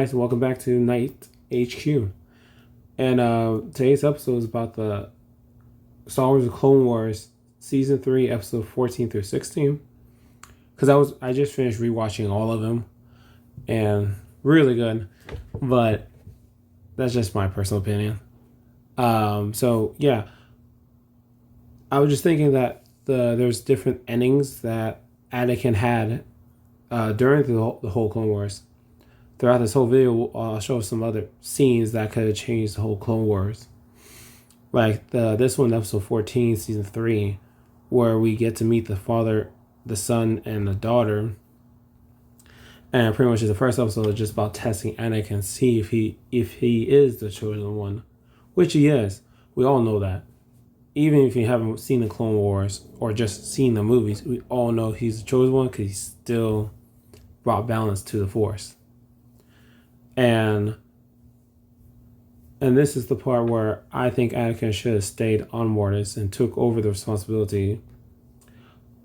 Guys, welcome back to Night HQ. And today's episode is about the Star Wars: The Clone Wars Season 3, Episode 14 through 16. Because I just finished rewatching all of them, and really good. But that's just my personal opinion. So yeah, I was just thinking that there's different endings that Anakin had during the whole Clone Wars. Throughout this whole video, I'll show some other scenes that could have changed the whole Clone Wars. Like this one, episode 14, season 3, where we get to meet the father, the son, and the daughter. And pretty much the first episode is just about testing Anakin, see if he is the chosen one, which he is. We all know that. Even if you haven't seen the Clone Wars or just seen the movies, we all know he's the chosen one because he still brought balance to the Force. And this is the part where I think Anakin should have stayed on Mortis and took over the responsibility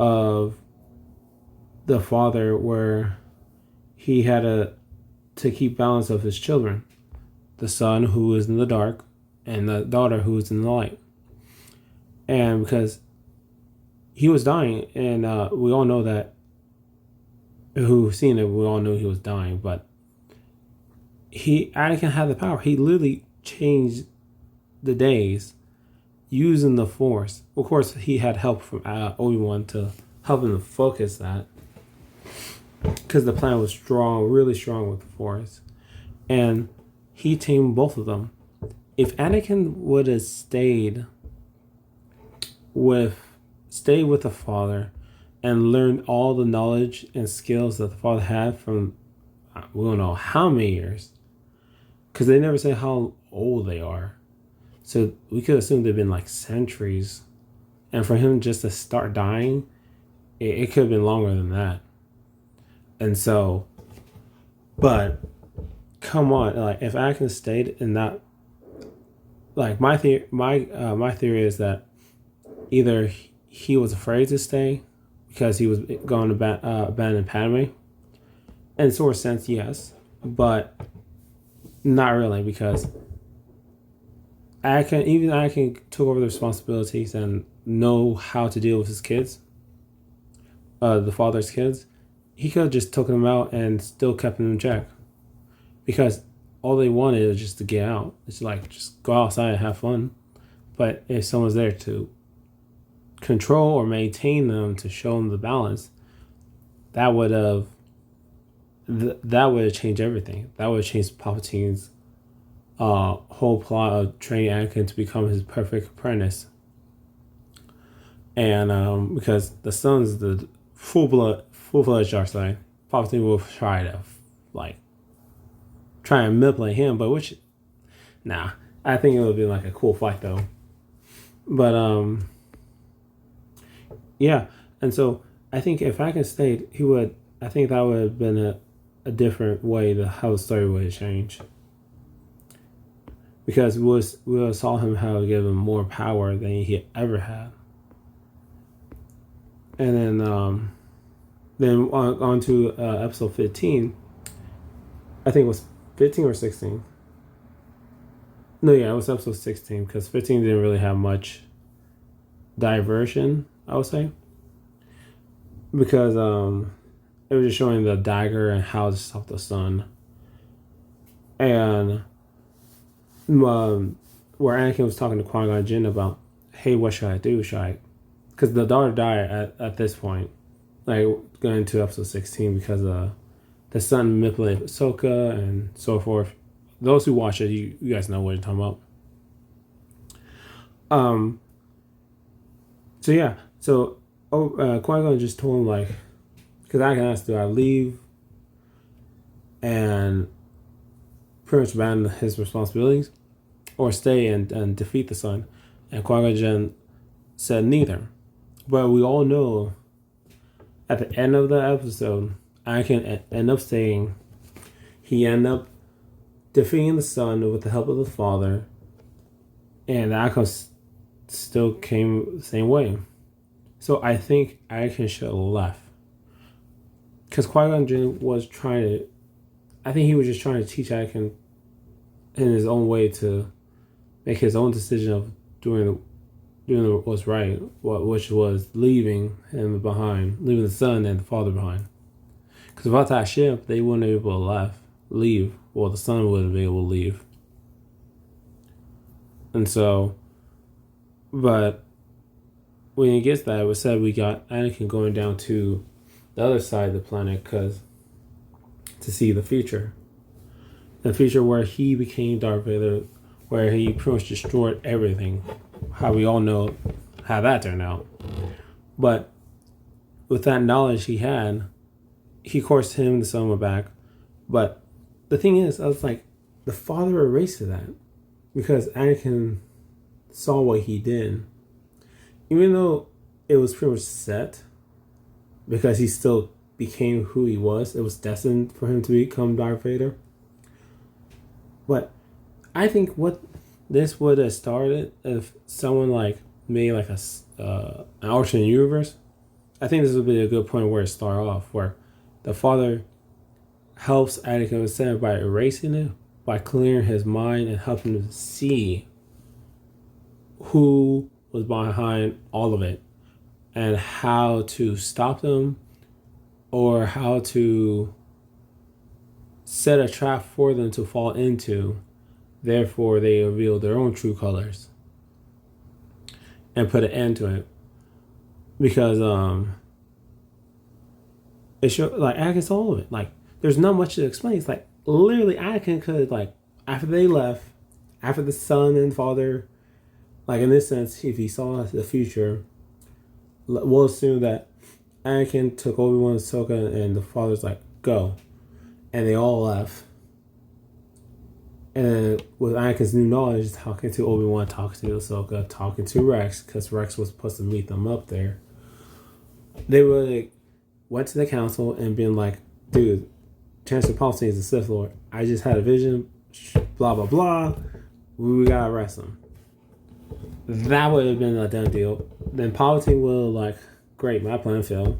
of the father, where he had to keep balance of his children, the son who is in the dark and the daughter who is in the light. And because he was dying, and we all know that, who've seen it, we all knew he was dying, but Anakin had the power. He literally changed the days using the Force. Of course, he had help from Obi-Wan to help him to focus that, because the plan was strong, really strong with the Force, and he tamed both of them. If Anakin would have stayed with the father and learned all the knowledge and skills that the father had from, we don't know how many years, because they never say how old they are. So we could assume they've been like centuries. And for him just to start dying, it could have been longer than that. And so, but come on, like if Anakin stayed in that, like my theory is that either he was afraid to stay because he was going to abandon Padme. In sort of sense, yes, but not really, because Anakin took over the responsibilities and know how to deal with his kids, the father's kids. He could have just taken them out and still kept them in check, because all they wanted was just to get out. It's like, just go outside and have fun. But if someone's there to control or maintain them, to show them the balance, that would have changed everything. That would have changed Palpatine's whole plot of training Anakin to become his perfect apprentice. And because the son's the full-fledged dark side, Palpatine will try and manipulate him, but I think it would be like a cool fight though. But yeah, and so I think if Anakin stayed, I think that would have been a different way how the story would have changed. Because we saw him how to give him more power than he ever had. And then on to episode 15. I think it was 15 or 16. No, yeah, it was episode 16, because 15 didn't really have much diversion, I would say. Because it was just showing the dagger and how to stop the sun. And where Anakin was talking to Qui-Gon Jinn about, hey, what should I do? Because the daughter died at this point, like going into episode 16, because the son manipulated Ahsoka and so forth. Those who watch it, you guys know what I'm talking about. So yeah, Qui-Gon just told him, like, because Anakin asked, do I leave and pretty much abandon his responsibilities, or stay and defeat the son? And Qui-Gon Jinn said neither. But we all know at the end of the episode, Anakin ended up staying. He ended up defeating the son with the help of the father, and Anakin still came the same way. So I think Anakin should have left, because Qui-Gon Jinn was trying to I think he was just trying to teach Anakin in his own way to make his own decision of doing what's right, which was leaving him behind, leaving the son and the father behind. Because without that ship, they wouldn't have been able to leave. Well, the son wouldn't be able to leave. And so, but when it gets that, it was said we got Anakin going down to the other side of the planet to see the future. The future where he became Darth Vader, where he pretty much destroyed everything. How we all know how that turned out. But with that knowledge he had, he coursed him and the son went back. But the thing is, I was like, the father erased that because Anakin saw what he did. Even though it was pretty much set, because he still became who he was, it was destined for him to become Darth Vader. But I think what this would have started if someone like made like an alternate universe. I think this would be a good point where it start off, where the father helps Anakin instead by erasing it, by clearing his mind and helping him see who was behind all of it and how to stop them or how to set a trap for them to fall into. Therefore, they reveal their own true colors and put an end to it. Because it showed, like, Anakin saw all of it. Like, there's not much to explain. It's like, literally, Anakin could, like, after they left, after the son and father, like, in this sense, if he saw the future, we'll assume that Anakin took Obi-Wan and Ahsoka, and the father's like, go. And they all left. And with Anakin's new knowledge, talking to Obi-Wan, talking to Ahsoka, talking to Rex, because Rex was supposed to meet them up there, they really went to the council and been like, dude, Chancellor Palpatine is the Sith Lord. I just had a vision, blah, blah, blah. We gotta arrest him. That would have been a done deal. Then Palpatine would have like, great, my plan failed.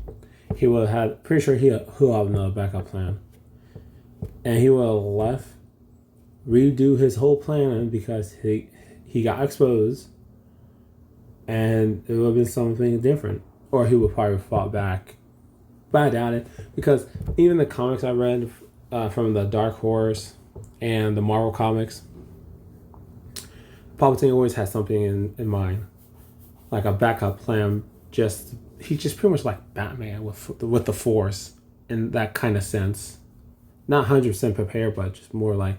He would have had, pretty sure he'll have another backup plan. And he would have left, redo his whole plan because he got exposed, and it would have been something different. Or he would probably fought back. But I doubt it, because even the comics I read from the Dark Horse and the Marvel comics, Palpatine always has something in mind, like a backup plan. He's just pretty much like Batman with the Force in that kind of sense. Not 100% prepared, but just more like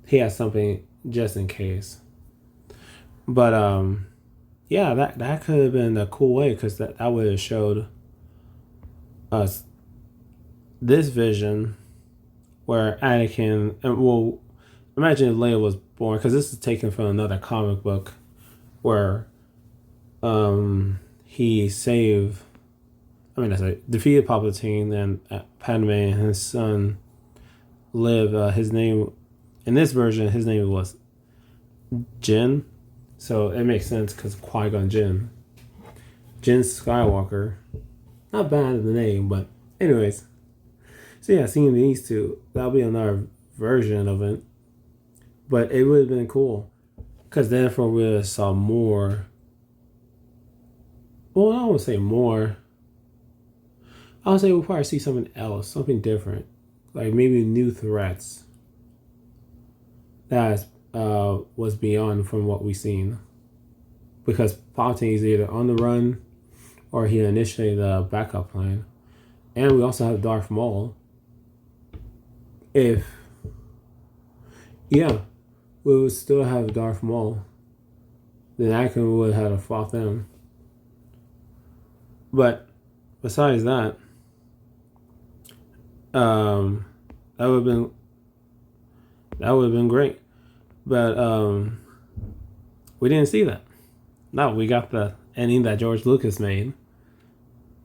he has something just in case. But yeah, that could have been a cool way, because that would have showed us this vision where Anakin, and well, imagine if Leia was born, because this is taken from another comic book where he defeated Palpatine, and Padme and his son live. His name, in this version, his name was Jin. So it makes sense because Qui-Gon Jinn. Jin Skywalker. Not bad in the name, but anyways. So yeah, seeing these two, that'll be another version of it. But it would have been cool, because therefore we would have saw more. Well, I won't say more. I would say we'll probably see something else, something different. Like maybe new threats. That was beyond from what we've seen. Because Palpatine is either on the run or he initiated a backup plan. And we also have Darth Maul. We would still have Darth Maul. Then Anakin would have had to fought them. But besides that, that would have been great. But we didn't see that. No, we got the ending that George Lucas made,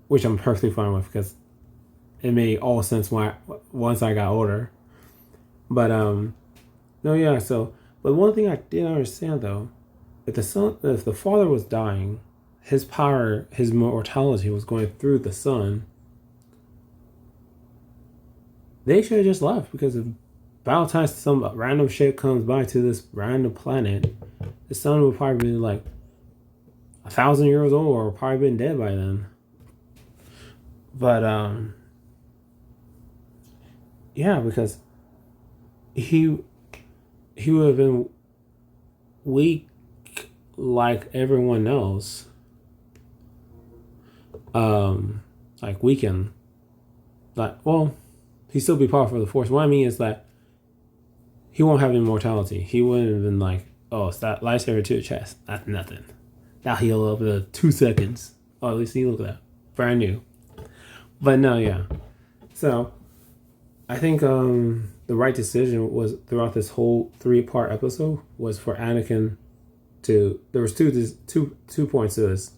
which I'm perfectly fine with, because it made all sense once I got older. But but one thing I didn't understand though, if the father was dying, his power, his mortality was going through the son. they should have just left, because if by the time some random ship comes by to this random planet, the sun would probably be like 1,000 years old, or probably been dead by then. But yeah, because he would have been weak like everyone else. Like weakened. Like, well, he'd still be powerful of the Force. What I mean is that he won't have immortality. He wouldn't have been like, oh, it's that lightsaber to the chest. That's nothing. Now heal up in 2 seconds. Oh, at least he look at that. Brand new. But no, yeah. So I think the right decision was, throughout this whole 3-part episode, was for Anakin to, there was two points to this.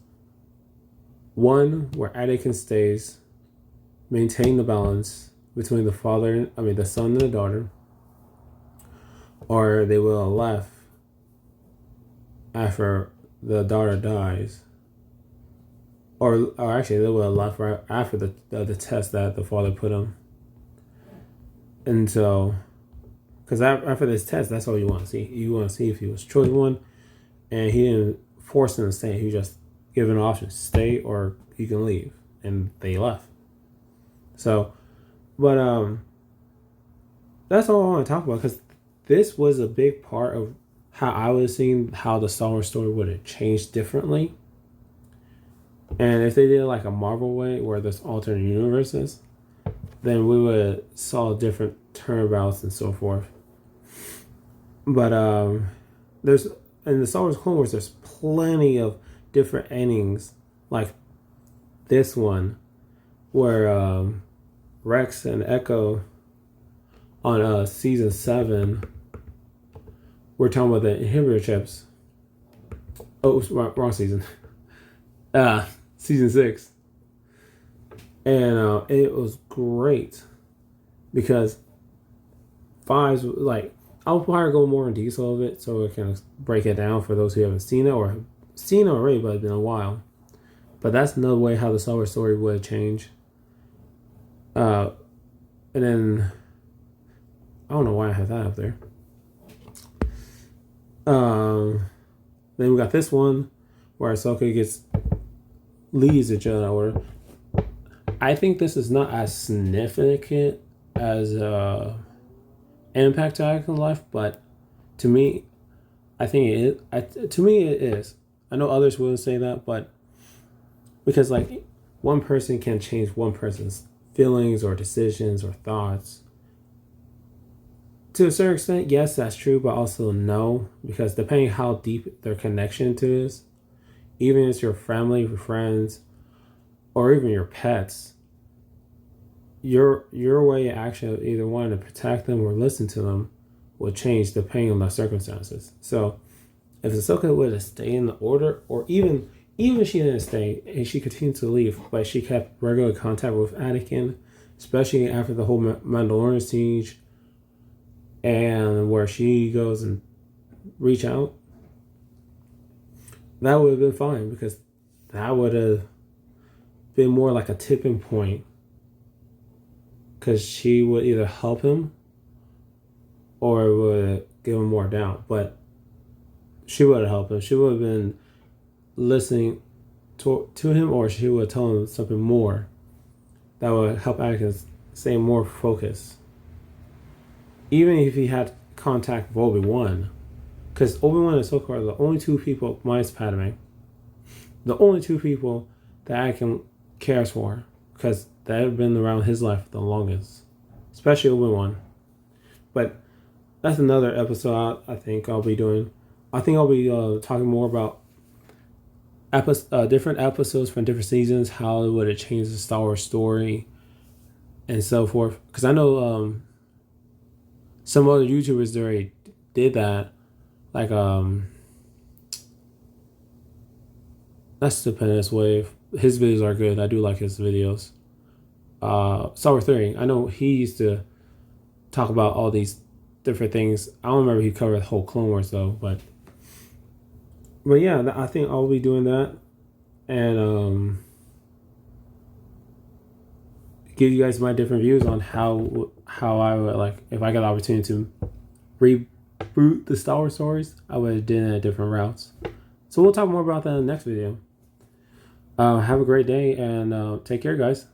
One, where Anakin stays, maintain the balance between the son and the daughter, or they will have left after the daughter dies, or actually they will have left right after the test that the father put him. And so, because after this test, that's all you want to see. You want to see if he was chosen one, and he didn't force him to stay. He just given an option: stay or you can leave, and they left. So, but that's all I want to talk about, because this was a big part of how I was seeing how the Star Wars story would have changed differently. And if they did it like a Marvel way, where there's alternate universes, then we would saw different turnabouts and so forth. But there's, in the Star Wars Clone Wars, there's plenty of different endings, like this one, where Rex and Echo on season 7, we're talking about the inhibitor chips. Oh, wrong season. Season 6. And it was great, because 5's like, I'll probably go more in detail of it so I can break it down for those who haven't seen it, or have seen it already but it's been a while. But that's another way how the Star Wars story would change. And then I don't know why I have that up there. Then we got this one where Ahsoka leads the Jedi Order. I think this is not as significant as an impact to Anakin's life, but to me, I think it is. To me, it is. I know others wouldn't say that, but because like one person can change one person's feelings or decisions or thoughts. To a certain extent, yes, that's true, but also no, because depending how deep their connection to is, even if it's your family, your friends, or even your pets, your way of action of either wanting to protect them or listen to them will change depending on the circumstances. So if Ahsoka would have stayed in the Order, or even if she didn't stay and she continued to leave, but she kept regular contact with Anakin, especially after the whole Mandalorian siege, and where she goes and reach out, that would have been fine, because that would have been more like a tipping point, because she would either help him or would give him more doubt. But she would have helped him. She would have been listening to him, or she would tell him something more that would help Anakin stay more focused. Even if he had contact with Obi-Wan, because Obi-Wan and Ahsoka are the only two people, minus Padme, the only two people that Anakin cares for, because they've been around his life the longest, especially Obi-Wan. But that's another episode I think I'll be doing. I think I'll be talking more about different episodes from different seasons, how it would have changed the Star Wars story, and so forth. Because I know some other YouTubers already did that. Like, that's the Penance Wave. His videos are good. I do like his videos. Star Wars Theory. I know he used to talk about all these different things. I don't remember he covered the whole Clone Wars though, but yeah, I think I'll be doing that, and give you guys my different views on how how I would like if I got the opportunity to reboot the Star Wars stories, I would have done it different routes. So we'll talk more about that in the next video. Have a great day and take care, guys.